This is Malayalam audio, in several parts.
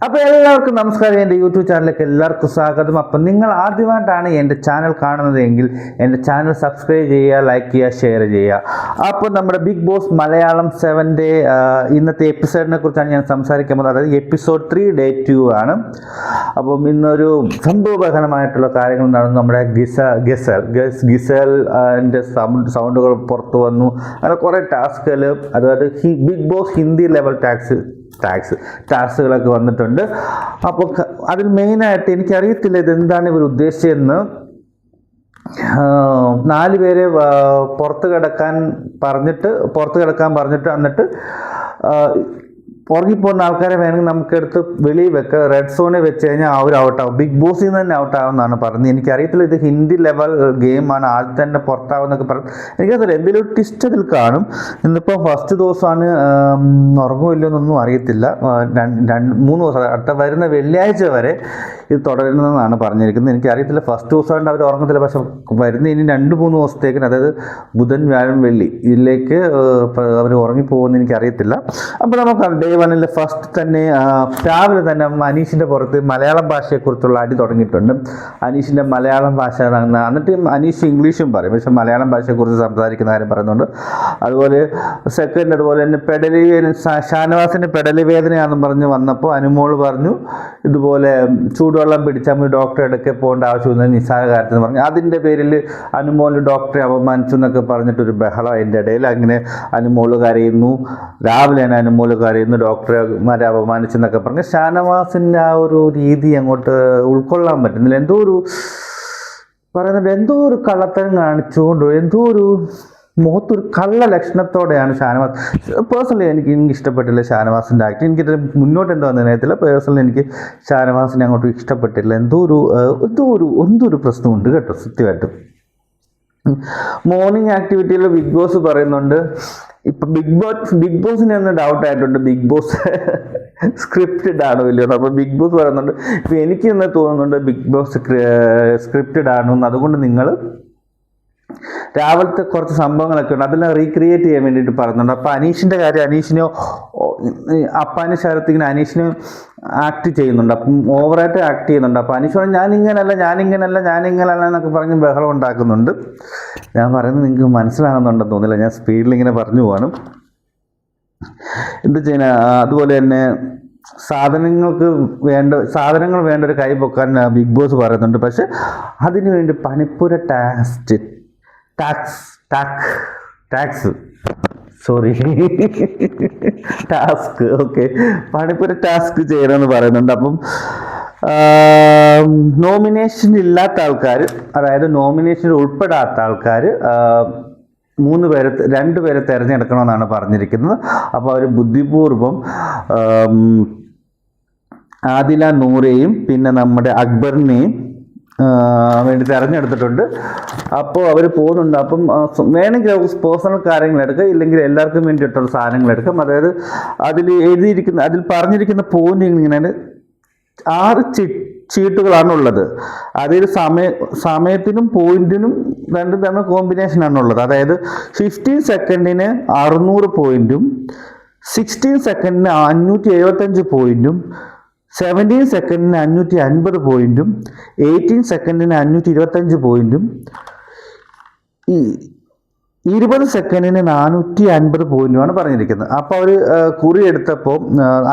അപ്പോൾ എല്ലാവർക്കും നമസ്കാരം. എൻ്റെ യൂട്യൂബ് ചാനലിലേക്ക് എല്ലാവർക്കും സ്വാഗതം. അപ്പം നിങ്ങൾ ആദ്യമായിട്ടാണ് എൻ്റെ ചാനൽ കാണുന്നതെങ്കിൽ എൻ്റെ ചാനൽ സബ്സ്ക്രൈബ് ചെയ്യുക, ലൈക്ക് ചെയ്യുക, ഷെയർ ചെയ്യുക. അപ്പോൾ നമ്മുടെ ബിഗ് ബോസ് മലയാളം 7ൻ്റെ ഇന്നത്തെ എപ്പിസോഡിനെ കുറിച്ചാണ് ഞാൻ സംസാരിക്കാൻ പോകുന്നത്. അതായത് എപ്പിസോഡ് 3 ഡേ 2 ആണ്. അപ്പം ഇന്നൊരു സംഭവബഹലമായിട്ടുള്ള കാര്യങ്ങൾ നടന്നു. നമ്മുടെ ഗിസലിൻ്റെ സൗണ്ടുകൾ പുറത്തു വന്നു. അങ്ങനെ കുറേ ടാസ്കുകൾ, അതായത് ബിഗ് ബോസ് ഹിന്ദി ലെവൽ ടാസ്കുകളൊക്കെ വന്നിട്ടുണ്ട്. അപ്പോൾ അതിൽ മെയിനായിട്ട് എനിക്കറിയത്തില്ല ഇതെന്താണ് ഇവർ ഉദ്ദേശിച്ചതെന്ന്. 4 പേരെ പുറത്ത് കിടക്കാൻ പറഞ്ഞിട്ട് എന്നിട്ട് പുറകിൽ ആൾക്കാരെ വേണമെങ്കിൽ നമുക്കെടുത്ത് വെളിയിൽ വെക്കുക, റെഡ് സോണിൽ വെച്ച് കഴിഞ്ഞാൽ അവർ ഔട്ടാവും, ബിഗ് ബോസിൽ നിന്ന് തന്നെ ഔട്ടാവുമെന്നാണ് പറഞ്ഞത്. എനിക്കറിയത്തില്ല ഇത് ഹിന്ദി ലെവൽ ഗെയിമാണ്, ആദ്യം തന്നെ പുറത്താവുമെന്നൊക്കെ പറഞ്ഞു. എനിക്കറിയില്ല എന്തെങ്കിലും ഒരു ട്വിസ്റ്റ് അതിൽ കാണും. ഇന്നിപ്പോൾ ഫസ്റ്റ് ദിവസമാണ്, ഉറങ്ങുമില്ലോ എന്നൊന്നും അറിയത്തില്ല. 3 ദിവസം അടുത്ത വരുന്ന വെള്ളിയാഴ്ച വരെ ഇത് തുടരുന്നതെന്നാണ് പറഞ്ഞിരിക്കുന്നത്. എനിക്കറിയത്തില്ല, ഫസ്റ്റ് ദിവസമായിട്ട് അവർ ഉറങ്ങത്തില്ല, പക്ഷെ വരുന്ന ഇനി 2-3 ദിവസത്തേക്കിന്, അതായത് ബുധൻ വ്യാഴം വെള്ളി ഇതിലേക്ക് അവർ ഉറങ്ങിപ്പോകുമെന്ന് എനിക്കറിയത്തില്ല. അപ്പോൾ നമുക്ക് ഡേ 1 ഫസ്റ്റ് തന്നെ രാവിലെ തന്നെ അനീഷിൻ്റെ പുറത്ത് മലയാളം ഭാഷയെക്കുറിച്ചുള്ള അടി തുടങ്ങിയിട്ടുണ്ട്. അനീഷിൻ്റെ മലയാളം ഭാഷ, എന്നിട്ട് അനീഷ് ഇംഗ്ലീഷും പറയും, പക്ഷെ മലയാളം ഭാഷയെക്കുറിച്ച് സംസാരിക്കുന്ന കാര്യം പറയുന്നുണ്ട്. അതുപോലെ സെക്കൻഡ്, അതുപോലെ തന്നെ ഷാനവാസിൻ്റെ പെടലി വേദനയാണെന്ന് പറഞ്ഞ് വന്നപ്പോൾ അനുമോൾ പറഞ്ഞു ഇതുപോലെ ചൂടുവെള്ളം പിടിച്ചാൽ മതി, ഡോക്ടറെ ഇടയ്ക്ക് പോകേണ്ട ആവശ്യമില്ല, നിസ്സാര കാര്യത്തിന് പറഞ്ഞു. അതിൻ്റെ പേരിൽ അനുമോൾ ഡോക്ടറെ അപമാനിച്ചു എന്നൊക്കെ പറഞ്ഞിട്ടൊരു ബഹളം അതിൻ്റെ ഇടയിൽ. അങ്ങനെ അനുമോൾ കരയുന്നു, രാവിലെ തന്നെ അനുമോൾ കരയുന്നു, ഡോക്ടർമാരെ അപമാനിച്ചെന്നൊക്കെ പറഞ്ഞ്. ഷാനവാസിൻ്റെ ആ ഒരു രീതി അങ്ങോട്ട് ഉൾക്കൊള്ളാൻ പറ്റുന്നില്ല. എന്തോ ഒരു കള്ളത്തരം കാണിച്ചുകൊണ്ട്, എന്തോ ഒരു മുഖത്തൊരു കള്ള ലക്ഷണത്തോടെയാണ് ഷാനവാസ്. പേഴ്സണലി എനിക്ക് ഇഷ്ടപ്പെട്ടില്ല ഷാനവാസിൻ്റെ ആക്ടിങ്. എനിക്കിത് മുന്നോട്ട് എന്തോ അറിയത്തില്ല. പേഴ്സണലി എനിക്ക് ഷാനവാസിനെ അങ്ങോട്ട് ഇഷ്ടപ്പെട്ടില്ല. എന്തോ ഒരു പ്രശ്നമുണ്ട് കേട്ടോ, സത്യമായിട്ടും. മോർണിംഗ് ആക്ടിവിറ്റിയിൽ ബിഗ് ബോസ് പറയുന്നുണ്ട്, ഇപ്പം ബിഗ് ബോസിന് ഒന്ന് ഡൗട്ട് ആയിട്ടുണ്ട്, ബിഗ് ബോസ് സ്ക്രിപ്റ്റഡ് ആണോ ഇല്ലയോ. അപ്പോൾ ബിഗ് ബോസ് പറയുന്നുണ്ട്, ഇപ്പം എനിക്ക് എന്ന് തോന്നുന്നുണ്ട് ബിഗ് ബോസ് സ്ക്രിപ്റ്റഡ് ആണെന്ന്. അതുകൊണ്ട് നിങ്ങൾ രാവിലത്തെ കുറച്ച് സംഭവങ്ങളൊക്കെ ഉണ്ട്, അതെല്ലാം റീക്രിയേറ്റ് ചെയ്യാൻ വേണ്ടിയിട്ട് പറയുന്നുണ്ട്. അപ്പോൾ അനീഷിൻ്റെ കാര്യം, അനീഷിനെ അപ്പാനി ശരത്ത് ഇങ്ങനെ അനീഷിന് ആക്ട് ചെയ്യുന്നുണ്ട്, അപ്പം ഓവറായിട്ട് ആക്ട് ചെയ്യുന്നുണ്ട്. അപ്പോൾ അനീഷ് പറഞ്ഞു ഞാനിങ്ങനല്ല എന്നൊക്കെ പറഞ്ഞ് ബഹളം ഉണ്ടാക്കുന്നുണ്ട്. ഞാൻ പറയുന്നത് നിങ്ങൾക്ക് മനസ്സിലാകുന്നുണ്ടെന്ന് തോന്നില്ല, ഞാൻ സ്പീഡിൽ ഇങ്ങനെ പറഞ്ഞു പോവാണ്. എന്താ ചെയ്യുക. അതുപോലെ തന്നെ സാധനങ്ങൾ വേണ്ട ഒരു കൈ പൊക്കാൻ ബിഗ് ബോസ് പറയുന്നുണ്ട്. പക്ഷെ അതിനു വേണ്ടി പണിപ്പുര പണിപ്പുര ടാസ്ക് ചെയ്യണമെന്ന് പറയുന്നുണ്ട്. അപ്പം നോമിനേഷൻ ഇല്ലാത്ത ആൾക്കാർ, അതായത് നോമിനേഷനിൽ ഉൾപ്പെടാത്ത ആൾക്കാർ 2 പേരെ തിരഞ്ഞെടുക്കണമെന്നാണ് പറഞ്ഞിരിക്കുന്നത്. അപ്പോൾ അവർ ബുദ്ധിപൂർവം ആദില നൂറയും പിന്നെ നമ്മുടെ അക്ബറിനെയും വേണ്ടി തിരഞ്ഞെടുത്തിട്ടുണ്ട്. അപ്പോൾ അവർ പോകുന്നുണ്ട്. അപ്പം വേണമെങ്കിൽ പേഴ്സണൽ കാര്യങ്ങൾ എടുക്കുക, ഇല്ലെങ്കിൽ എല്ലാവർക്കും വേണ്ടിയിട്ടുള്ള സാധനങ്ങൾ എടുക്കാം. അതായത് അതിൽ പറഞ്ഞിരിക്കുന്ന പോയിന്റ് ഇങ്ങനെ 6 ചീട്ടുകളാണുള്ളത്. അതിൽ സമയത്തിനും പോയിന്റിനും രണ്ടും തമ്മിൽ കോമ്പിനേഷനാണുള്ളത്. അതായത് 15 സെക്കൻഡിന് 600 പോയിന്റും 16 സെക്കൻഡിന് 575 പോയിന്റും 17 സെക്കൻഡിന് 550 പോയിന്റും 18 സെക്കൻഡിന് 525 പോയിന്റും 20 സെക്കൻഡിന് 450 പോയിന്റുമാണ് പറഞ്ഞിരിക്കുന്നത്. അപ്പോൾ അവർ കുറി എടുത്തപ്പോൾ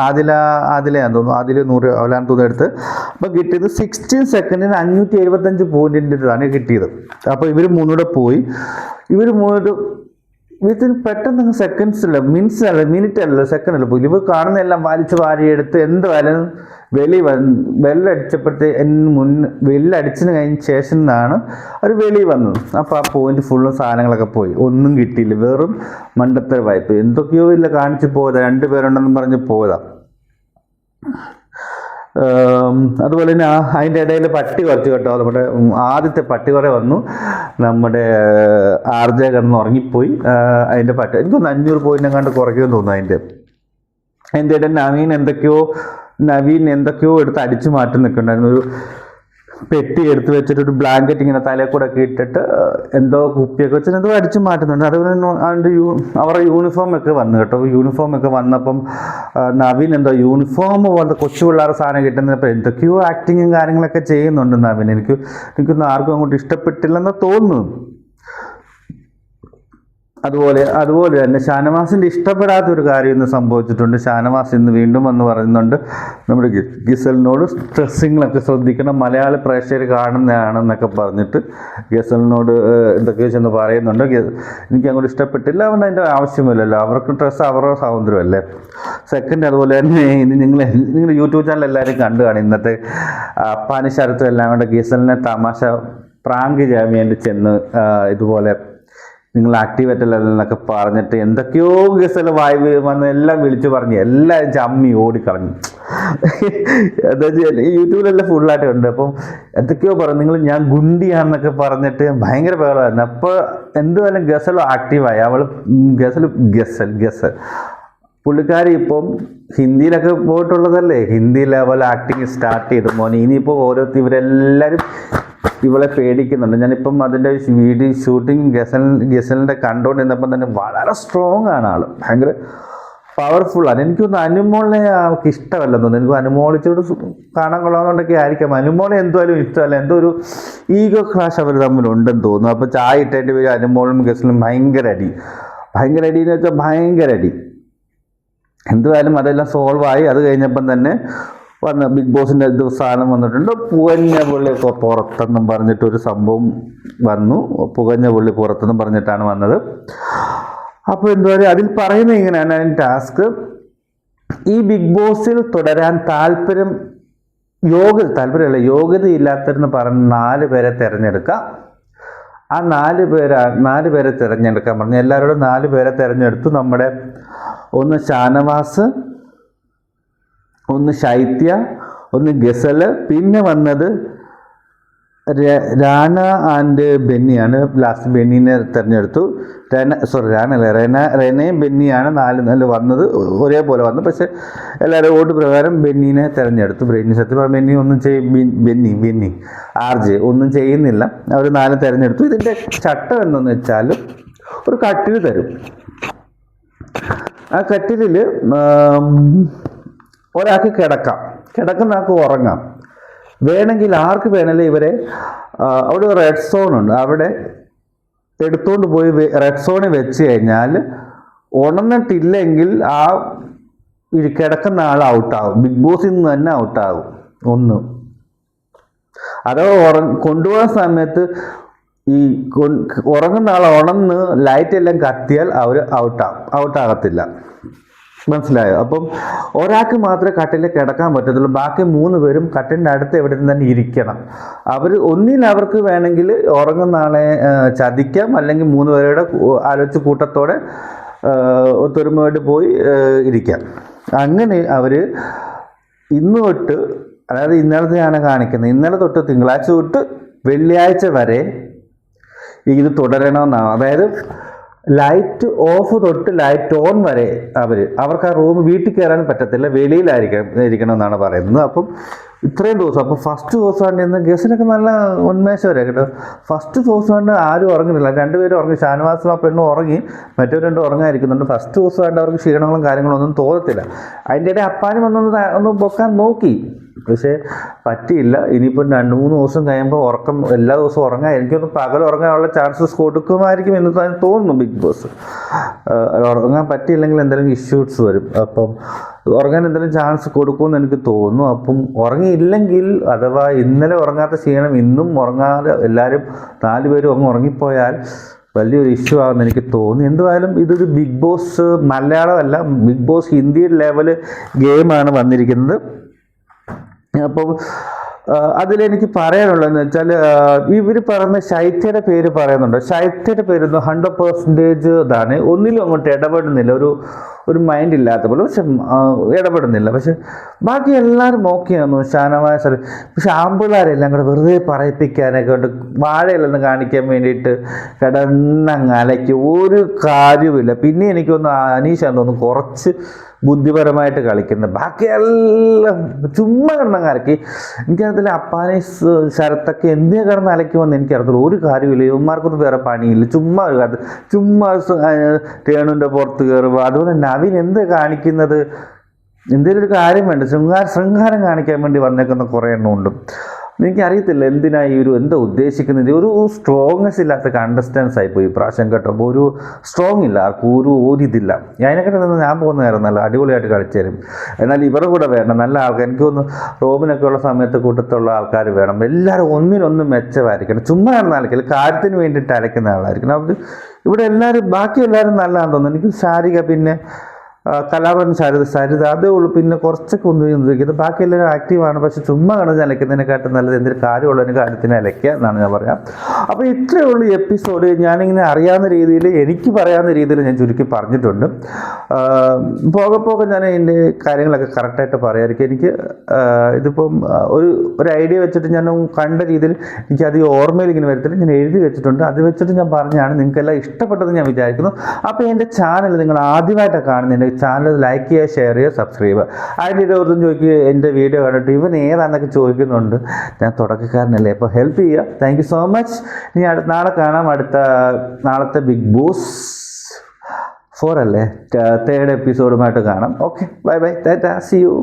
ആദിലയാന്ന് തോന്നുന്നു, ആദില 100 അവലാന്ന് തോന്നുന്നു എടുത്ത്. അപ്പോൾ കിട്ടിയത് 16 സെക്കൻഡിന് 575 പോയിന്റിൻ്റെതാണ് കിട്ടിയത്. അപ്പോൾ ഇവർ മൂന്നൂടെ പോയി. പെട്ടെന്ന് സെക്കൻഡ്സില്ല, മിനിറ്റ് അല്ല സെക്കൻഡ് അല്ല പോയി. ഇവർ കാണുന്നതെല്ലാം വലിച്ചു വാരിയെടുത്ത് എന്തായാലും വെല്ലടിച്ചതിന് കഴിഞ്ഞ ശേഷം നിന്നാണ് അവർ വെളി വന്നത്. അപ്പോൾ ആ പോയിന്റ് ഫുള്ളും സാധനങ്ങളൊക്കെ പോയി, ഒന്നും കിട്ടിയില്ല. വെറും മണ്ടത്തര വായ്പ എന്തൊക്കെയോ ഇല്ല കാണിച്ച് പോയതാ, 2 പേരുണ്ടെന്ന് പറഞ്ഞ് പോയതാ. അതുപോലെ തന്നെ അതിൻ്റെ ഇടയിൽ പട്ടി കുറച്ച് കേട്ടോ, നമ്മുടെ ആദ്യത്തെ പട്ടി കുറേ വന്നു. നമ്മുടെ RJ കിടന്ന് ഉറങ്ങിപ്പോയി. അതിൻ്റെ പട്ടി എനിക്കൊന്ന് 500 പോയിന്റ് കണ്ട് കുറയ്ക്കുമെന്ന് തോന്നുന്നു. അതിൻ്റെ ഇടയിൽ നവീൻ എന്തൊക്കെയോ എടുത്ത് അടിച്ചു മാറ്റി നിൽക്കുന്നുണ്ടായിരുന്നു. പെട്ടി എടുത്ത് വെച്ചിട്ട് ഒരു ബ്ലാങ്കറ്റ് ഇങ്ങനെ തലയിൽ കൂടെ ഒക്കെ ഇട്ടിട്ട് എന്തോ കുപ്പിയൊക്കെ വെച്ചിട്ട് എന്തോ അടിച്ചു മാറ്റുന്നുണ്ട്. അതുപോലെ അതിൻ്റെ അവരുടെ യൂണിഫോം ഒക്കെ വന്നു കേട്ടോ. യൂണിഫോം ഒക്കെ വന്നപ്പം നവീൻ എന്തോ യൂണിഫോം പോലത്തെ കൊച്ചു പിള്ളേരുടെ സാധനം കിട്ടുന്നപ്പോൾ എന്തൊക്കെയോ ആക്ടിങ്ങും കാര്യങ്ങളൊക്കെ ചെയ്യുന്നുണ്ട് നവീൻ. എനിക്കൊന്നും ആർക്കും അങ്ങോട്ട് ഇഷ്ടപ്പെട്ടില്ലെന്ന് തോന്നുന്നു. അതുപോലെ തന്നെ ഷാനവാസിൻ്റെ ഇഷ്ടപ്പെടാത്ത ഒരു കാര്യം ഇന്ന് സംഭവിച്ചിട്ടുണ്ട്. ഷാനവാസ് ഇന്ന് വീണ്ടും വന്ന് പറയുന്നുണ്ട് നമ്മുടെ ഗസലിനോട് ഡ്രസ്സിങ്ങിലൊക്കെ ശ്രദ്ധിക്കണം, മലയാളി പ്രേക്ഷകർ കാണുന്നതാണെന്നൊക്കെ പറഞ്ഞിട്ട് ഗസലിനോട് എന്തൊക്കെയോ ചെന്ന് പറയുന്നുണ്ട്. എനിക്ക് അങ്ങോട്ട് ഇഷ്ടപ്പെട്ടില്ല, അവൻ അതിൻ്റെ ആവശ്യമില്ലല്ലോ, അവർക്ക് ഡ്രസ്സ് അവരുടെ സ്വാതന്ത്ര്യമല്ലേ. സെക്കൻഡ് അതുപോലെ തന്നെ ഇനി നിങ്ങൾ യൂട്യൂബ് ചാനൽ എല്ലാവരും കണ്ടു കാണും. ഇന്നത്തെ അപ്പാനി ശരത്തും എല്ലാം കൊണ്ട് ഗസലിനെ തമാശ പ്രാങ്ക് ചെയ്യാൻ വേണ്ടി ചെന്ന് ഇതുപോലെ നിങ്ങൾ ആക്ടിവേറ്റ് അല്ലെന്നൊക്കെ പറഞ്ഞിട്ട് എന്തൊക്കെയോ ഗസൽ വായു വന്ന് എല്ലാം വിളിച്ചു പറഞ്ഞ് എല്ലാവരും ചമ്മി ഓടിക്കളഞ്ഞു. എന്താ വെച്ചാൽ യൂട്യൂബിലെല്ലാം ഫുള്ളായിട്ട് ഉണ്ട്. അപ്പം എന്തൊക്കെയോ പറഞ്ഞു, ഞാൻ ഗുണ്ടിയാണെന്നൊക്കെ പറഞ്ഞിട്ട് ഭയങ്കര ബഹളമായിരുന്നു. അപ്പോൾ എന്തുവായാലും ഗസൽ ആക്റ്റീവായി. അവൾ ഗസൽ പുള്ളിക്കാരി ഇപ്പം ഹിന്ദിയിലൊക്കെ പോയിട്ടുള്ളതല്ലേ, ഹിന്ദി ലെവൽ ആക്ടിങ് സ്റ്റാർട്ട് ചെയ്തു മോനെ. ഇനിയിപ്പോൾ ഇവരെല്ലാവരും ഇവളെ പേടിക്കുന്നുണ്ട്. ഞാനിപ്പം അതിൻ്റെ വീഡിയോ ഷൂട്ടിങ് ഗസലിൻ്റെ കണ്ടുകൊണ്ടിരുന്നപ്പം തന്നെ വളരെ സ്ട്രോങ് ആണ് ആൾ, ഭയങ്കര പവർഫുള്ളാണ്. എനിക്കൊന്ന് അനുമോളിനെ അവൾക്ക് ഇഷ്ടമല്ലെന്ന് തോന്നുന്നു. എനിക്ക് അനുമോളിച്ചോട് കാണാൻ കൊള്ളാമെന്നുണ്ടെങ്കിൽ ആയിരിക്കാം. അനുമോളെ എന്തുമായാലും ഇഷ്ടമല്ല, എന്തോ ഒരു ഈഗോ ക്ലാഷ് അവർ തമ്മിലുണ്ടെന്ന് തോന്നുന്നു. അപ്പോൾ ചായ ഇട്ടേൻ്റെ പേര് അനുമോളും ഗസലും ഭയങ്കര അടി എന്ന് വെച്ചാൽ ഭയങ്കര അടി. എന്തുവായാലും അതെല്ലാം സോൾവ് ആയി. അത് കഴിഞ്ഞപ്പം തന്നെ വന്ന് ബിഗ് ബോസിൻ്റെ സാധനം വന്നിട്ടുണ്ട്. പുകഞ്ഞ പുള്ളി പുറത്തെന്നും പറഞ്ഞിട്ടൊരു സംഭവം വന്നു. പുകഞ്ഞ പുള്ളി പുറത്തെന്നും പറഞ്ഞിട്ടാണ് വന്നത്. അപ്പോൾ എന്താ പറയുക, അതിൽ പറയുന്നത് ഇങ്ങനെയാണ് അതിൻ്റെ ടാസ്ക്. ഈ ബിഗ് ബോസിൽ തുടരാൻ യോഗ്യതയില്ലാത്തവരെന്ന് പറഞ്ഞ് 4 പേരെ തിരഞ്ഞെടുക്കുക. ആ 4 പേരെ തിരഞ്ഞെടുക്കാൻ പറഞ്ഞു. എല്ലാവരോടും 4 പേരെ തിരഞ്ഞെടുത്തു. നമ്മുടെ ഒന്ന് ഷാനവാസ്, ഒന്ന് ശൈത്യ, ഒന്ന് ഗസല്, പിന്നെ വന്നത് രാന ആൻഡ് ബെന്നിയാണ്. ലാസ്റ്റ് ബെന്നീനെ തിരഞ്ഞെടുത്തു. റെനയും ബെന്നിയാണ് 4 വന്നത്, ഒരേപോലെ വന്നു. പക്ഷെ എല്ലാവരും വോട്ട് പ്രകാരം ബെന്നീനെ തിരഞ്ഞെടുത്തു. സത്യം പറഞ്ഞാൽ ബെന്നി ഒന്നും ബെന്നി RJ ഒന്നും ചെയ്യുന്നില്ല. അവർ 4 തിരഞ്ഞെടുത്തു. ഇതിൻ്റെ ചട്ടം എന്തെന്ന് വെച്ചാൽ ഒരു കട്ടിൽ തരും. ആ കട്ടിലിൽ ഒരാൾക്ക് കിടക്കുന്ന ആൾക്ക് ഉറങ്ങാം. വേണമെങ്കിൽ ആർക്ക് വേണമെങ്കിലും ഇവരെ അവിടെ റെഡ് സോൺ ഉണ്ട്, അവിടെ എടുത്തുകൊണ്ട് പോയി റെഡ് സോണിൽ വെച്ച് കഴിഞ്ഞാൽ ഉണർന്നിട്ടില്ലെങ്കിൽ ആ കിടക്കുന്ന ആൾ ഔട്ടാകും. ബിഗ് ബോസിൽ നിന്ന് തന്നെ ഔട്ടാകും. ഒന്ന് അഥവാ കൊണ്ടുപോകുന്ന സമയത്ത് ഈ ഉറങ്ങുന്ന ആൾ ഉണർന്ന് ലൈറ്റ് എല്ലാം കത്തിയാൽ അവർ ഔട്ടാകത്തില്ല. മനസ്സിലായോ? അപ്പം ഒരാൾക്ക് മാത്രമേ കട്ടിലിൽ കിടക്കാൻ പറ്റത്തുള്ളൂ. ബാക്കി 3 പേരും കട്ടിലിൻ്റെ അടുത്ത് എവിടെ തന്നെ ഇരിക്കണം. അവർക്ക് വേണമെങ്കിൽ ഉറങ്ങുന്ന ആളെ ചതിക്കാം, അല്ലെങ്കിൽ 3 പേരുടെ ആലോചിച്ച് കൂട്ടത്തോടെ ഒത്തൊരുമയായിട്ട് പോയി ഇരിക്കാം. അങ്ങനെ അവർ ഇന്ന് തൊട്ട്, അതായത് ഇന്നലത്തെയാണ് കാണിക്കുന്നത്, ഇന്നലെ തൊട്ട് തിങ്കളാഴ്ച തൊട്ട് വെള്ളിയാഴ്ച വരെ ഇത് തുടരണമെന്നാണ്. അതായത് ലൈറ്റ് ഓഫ് തൊട്ട് ലൈറ്റ് ഓൺ വരെ അവർക്ക് ആ റൂം വീട്ടിൽ കയറാൻ പറ്റത്തില്ല, വെളിയിലായിരിക്കണം എന്നാണ് പറയുന്നത്. അപ്പം ഇത്രയും ദിവസം, അപ്പോൾ ഫസ്റ്റ് ദിവസമാണ് ഇന്ന് ഗസിനൊക്കെ നല്ല ഉന്മേഷം വരെ കേട്ടോ. ഫസ്റ്റ് ദിവസമാണ് ആരും ഉറങ്ങുന്നില്ല, 2 പേരും ഉറങ്ങി. ഷാനവാസും ആ പെണ്ണും ഉറങ്ങി, മറ്റൊരു 2 ഉറങ്ങാതിരിക്കുന്നുണ്ട്. ഫസ്റ്റ് ദിവസമായിട്ട് അവർക്ക് ക്ഷീണങ്ങളും കാര്യങ്ങളും ഒന്നും തോന്നത്തില്ല. അതിൻ്റെ ഇടയിൽ അപ്പാനും ഒന്ന് പൊക്കാൻ നോക്കി, പക്ഷേ പറ്റിയില്ല. ഇനിയിപ്പം 2-3 ദിവസം കഴിയുമ്പോൾ എല്ലാ ദിവസവും ഉറങ്ങാൻ, എനിക്കൊന്ന് പകൽ ഉറങ്ങാനുള്ള ചാൻസസ് കൊടുക്കുമായിരിക്കും എന്ന് തോന്നുന്നു ബിഗ് ബോസ്. ഉറങ്ങാൻ പറ്റിയില്ലെങ്കിൽ എന്തെങ്കിലും ഇഷ്യൂസ് വരും. അപ്പം ഉറങ്ങാൻ എന്തെങ്കിലും ചാൻസ് കൊടുക്കുമെന്ന് എനിക്ക് തോന്നുന്നു. അപ്പം ഉറങ്ങിയില്ലെങ്കിൽ, അഥവാ ഇന്നലെ ഉറങ്ങാത്ത ക്ഷീണം ഇന്നും ഉറങ്ങാതെ എല്ലാവരും 4 പേരും അങ്ങ് ഉറങ്ങിപ്പോയാൽ വലിയൊരു ഇഷ്യൂ ആകുമെന്ന് എനിക്ക് തോന്നി. എന്തുവായാലും ഇതൊരു ബിഗ് ബോസ് മലയാളമല്ല, ബിഗ് ബോസ് ഹിന്ദി ലെവൽ ഗെയിമാണ് വന്നിരിക്കുന്നത്. അപ്പോൾ അതിലെനിക്ക് പറയാനുള്ളതെന്ന് വെച്ചാൽ, ഇവർ പറയുന്ന ശൈത്യയുടെ പേര് പറയുന്നുണ്ട്. ശൈത്യയുടെ പേര് 100% ഇതാണ്. ഒന്നിലും അങ്ങോട്ട് ഇടപെടുന്നില്ല, ഒരു മൈൻഡ് ഇല്ലാത്ത പോലെ. പക്ഷെ ഇടപെടുന്നില്ല. പക്ഷെ ബാക്കി എല്ലാവരും ഓക്കെയായിരുന്നു. ഷാനവാസ് സാർ, പക്ഷെ ആമ്പിള്ളാരെല്ലാം കൂടെ വെറുതെ പറയിപ്പിക്കാനൊക്കെ കൊണ്ട് വാഴയില്ലെന്ന് കാണിക്കാൻ വേണ്ടിയിട്ട് കിടന്നങ്ങ് അലയ്ക്ക് ഒരു കാര്യവുമില്ല. പിന്നെ എനിക്കൊന്ന് അനീഷാന്ന് തോന്നുന്നു കുറച്ച് ബുദ്ധിപരമായിട്ട് കളിക്കുന്നത്. ബാക്കിയെല്ലാം ചുമ്മാ കിടന്നങ്ങ് അലക്കി. എനിക്കറിയത്തില്ല അപ്പാനെ ശരത്തൊക്കെ എന്തിനാ കിടന്ന് അലക്കുമെന്ന് എനിക്കറിയത്തില്ല. ഒരു കാര്യമില്ല, ഇവന്മാർക്കൊന്നും വേറെ പണിയില്ല. ചുമ്മാ ഒരു കാര്യം, ചുമ്മാ രേണുവിൻ്റെ പുറത്ത് കയറുക. അതുപോലെ നവീൻ എന്ത് കാണിക്കുന്നത്, എന്തെങ്കിലും ഒരു കാര്യം വേണ്ട, ശൃംഗാരം കാണിക്കാൻ വേണ്ടി വന്നേക്കുന്ന കുറേ എണ്ണമുണ്ട്. എനിക്കറിയത്തില്ല എന്തിനാ ഈ എന്താ ഉദ്ദേശിക്കുന്നത്. ഒരു സ്ട്രോങ്നെസ് ഇല്ലാത്ത കണ്ടസ്റ്റൻസ് ആയിപ്പോയി ഇപ്രാവശ്യം കേട്ടോ. അപ്പോൾ ഒരു സ്ട്രോങ് ഇല്ല, ആർക്കും ഇതില്ല. അതിനെക്കാട്ട് ഞാൻ പോകുന്നതായിരുന്നു നല്ല അടിപൊളിയായിട്ട് കളിച്ചു തരും. എന്നാൽ ഇവരുടെ കൂടെ വേണം നല്ല ആൾക്കാർ. എനിക്ക് തോന്നുന്നു റോബിനൊക്കെ ഉള്ള സമയത്ത് കൂട്ടത്തുള്ള ആൾക്കാർ വേണം. എല്ലാവരും ഒന്നിനൊന്നും മെച്ചമായിരിക്കണം. ചുമ്മാ അലക്കില്ല, കാര്യത്തിന് വേണ്ടിയിട്ട് അലക്കുന്ന ആളായിരിക്കണം. അവർ ഇവിടെ എല്ലാവരും ബാക്കി എല്ലാവരും നല്ലതാണെന്ന് തോന്നുന്നു. എനിക്ക് ശാരിക, പിന്നെ കലാപൻ, സരിത അതേ ഉള്ളൂ. പിന്നെ കുറച്ചൊക്കെ ഒന്ന് ചിന്തിക്കുന്നത്. ബാക്കി എല്ലാവരും ആക്റ്റീവാണ്. പക്ഷെ ചുമ്മാ കിടന്ന് അലയ്ക്കുന്നതിനെക്കാട്ടും നല്ലത് എന്തൊരു കാര്യമുള്ളതിന് കാര്യത്തിന് അലയ്ക്കുക എന്നാണ് ഞാൻ പറയാം. അപ്പോൾ ഇത്രയേ ഉള്ളൂ എപ്പിസോഡ്. ഞാനിങ്ങനെ അറിയാവുന്ന രീതിയിൽ, എനിക്ക് പറയാവുന്ന രീതിയിൽ ഞാൻ ചുരുക്കി പറഞ്ഞിട്ടുണ്ട്. പോകെ ഞാൻ അതിൻ്റെ കാര്യങ്ങളൊക്കെ കറക്റ്റായിട്ട് പറയാമായിരിക്കും. എനിക്ക് ഇതിപ്പം ഒരു ഐഡിയ വെച്ചിട്ട് ഞാൻ കണ്ട രീതിയിൽ എനിക്കധികം ഓർമ്മയിൽ ഇങ്ങനെ വരത്തില്ല. ഞാൻ എഴുതി വെച്ചിട്ടുണ്ട്. അത് വെച്ചിട്ട് ഞാൻ പറഞ്ഞാണ്. നിങ്ങൾക്കെല്ലാം ഇഷ്ടപ്പെട്ടതെന്ന് ഞാൻ വിചാരിക്കുന്നു. അപ്പോൾ എൻ്റെ ചാനൽ നിങ്ങൾ ആദ്യമായിട്ടാണ് കാണുന്നത്, ചാനൽ ലൈക്ക് ചെയ്യുക, ഷെയർ ചെയ്യുക, സബ്സ്ക്രൈബ് ചെയ്യുക. അതിൻ്റെ ഒരു ചോദിക്കുക, എൻ്റെ വീഡിയോ കണ്ടിട്ട് ഇവൻ ഏതാണെന്നൊക്കെ ചോദിക്കുന്നുണ്ട്. ഞാൻ തുടക്കക്കാരനല്ലേ, അപ്പോൾ ഹെൽപ്പ് ചെയ്യുക. Thank you so much. ഇനി നാളെ കാണാം. നാളത്തെ ബിഗ് ബോസ് 4 അല്ലേ, 3rd എപ്പിസോഡുമായിട്ട് കാണാം. Okay, bye bye, tata, see U.